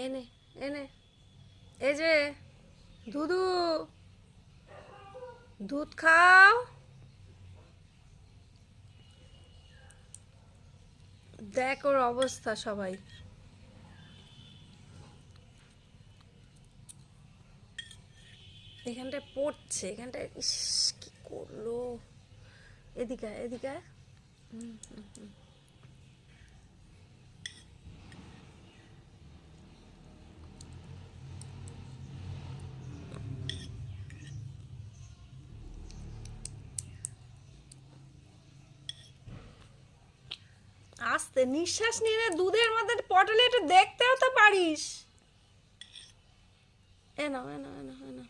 এনে এনে এই যে দুধু দুধ খাও। দেখ ওর অবস্থা সবাই। এখানটায় পড়ছে, এখানটায় ইস কি করলো। এদিকে এদিকে। আস্তে নিঃশ্বাস নিয়ে দুধের মধ্যে পটলে একটু দেখতেও তো পারিস। এনো এনো এনো এনো।